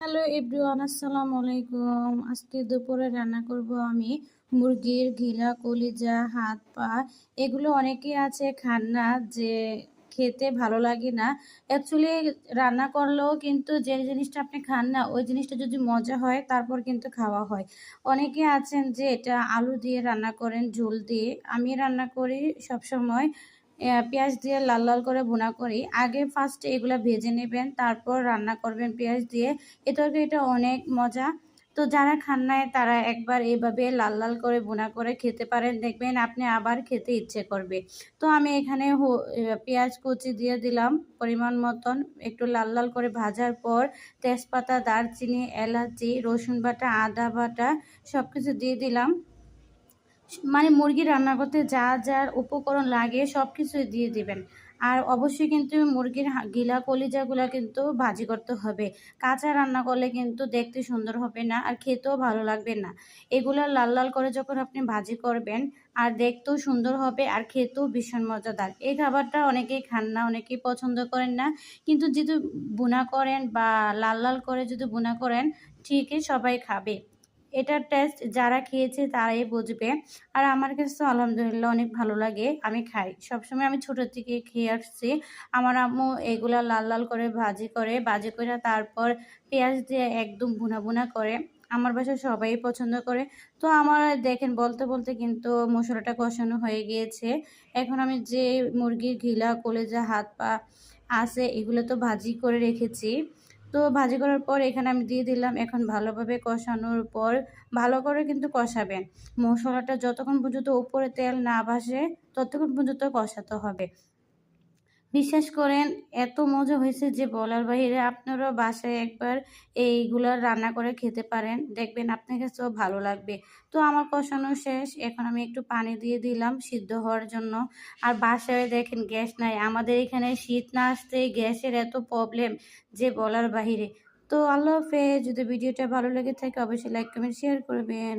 Hello everyone, আসসালামু আলাইকুম। আজকে দুপুরে রান্না করব আমি মুরগির ঘিলা, কলিজা, হাত পা। এগুলো অনেকেই আছে খান না, যে খেতে ভালো লাগে না। অ্যাকচুয়ালি রান্না করলেও কিন্তু যে জিনিসটা আপনি খান না, ওই জিনিসটা যদি মজা হয় তারপর কিন্তু খাওয়া হয়। অনেকে আছেন যে এটা আলু দিয়ে রান্না করেন, ঝোল দিয়ে। আমি রান্না করি সবসময় পেঁয়াজ দিয়ে লাল লাল করে ভুনা করি। আগে ফার্স্টে এগুলা ভেজে নেবেন, তারপর রান্না করবেন পেঁয়াজ দিয়ে। এ তরকারিটা অনেক মজা। তো যারা খান নাই তারা একবার এভাবে লাল লাল করে ভুনা করে খেতে পারেন, দেখবেন আপনি আবার খেতে ইচ্ছে করবে। তো আমি এখানে পেঁয়াজ কুচি দিয়ে দিলাম পরিমাণ মতন। একটু লাল লাল করে ভাজার পর তেজপাতা, দারচিনি, এলাচি, রসুন বাটা, আদা বাটা সব কিছু দিয়ে দিলাম। মানে মুরগি রান্না করতে যা যা উপকরণ লাগে সব কিছুই দিয়ে দিবেন। আর অবশ্যই কিন্তু মুরগির গিলা কলিজাগুলা কিন্তু ভাজি করতে হবে। কাঁচা রান্না করলে কিন্তু দেখতে সুন্দর হবে না, আর খেতেও ভালো লাগবে না। এগুলা লাল লাল করে যখন আপনি ভাজি করবেন, আর দেখতেও সুন্দর হবে আর খেতেও ভীষণ মজাদার। এই খাবারটা অনেকেই খান না, অনেকেই পছন্দ করেন না, কিন্তু যদি ভুনা করেন বা লাল লাল করে যদি ভুনা করেন, ঠিকই সবাই খাবে। এটার টেস্ট যারা খেয়েছে তারাই বুঝবে। আর আমার কাছে তো আলহামদুলিল্লাহ অনেক ভালো লাগে, আমি খাই। সবসময় আমি ছোট থেকে খেয়ে আসছি। আমার আম্মু এগুলা লাল লাল করে ভাজি করে তারপর পেঁয়াজ দিয়ে একদম ভুনা ভুনা করে। আমার বাসায় সবাই পছন্দ করে। তো আমার দেখেন বলতে বলতে কিন্তু মশলাটা কষানো হয়ে গিয়েছে। এখন আমি যে মুরগির ঘিলা, কলিজা, হাত পা আছে এগুলো তো ভাজি করে রেখেছি। তো ভাজি করার পর এখানে আমি দিয়ে দিলাম। এখন ভালোভাবে কষানোর পর ভালো করে কিন্তু কষাবেন। মশলাটা যতক্ষণ পর্যন্ত উপরে তেল না ভাসে ততক্ষণ পর্যন্ত কষাতে হবে। বিশ্বাস করেন এত মজা হয়েছে যে বলার বাহিরে। আপনারাও বাসায় একবার এইগুলা রান্না করে খেতে পারেন, দেখবেন আপনার কাছেও ভালো লাগবে। তো আমার কষানো শেষ, এখন আমি একটু পানি দিয়ে দিলাম সিদ্ধ হওয়ার জন্য। আর বাসায় দেখেন গ্যাস নাই, আমাদের এখানে শীত না আসতেই গ্যাসের এত প্রবলেম যে বলার বাহিরে। তো আল্লাহ হাফেজ। যদি ভিডিওটা ভালো লেগে থাকে অবশ্যই লাইক কমেন্ট শেয়ার করবেন।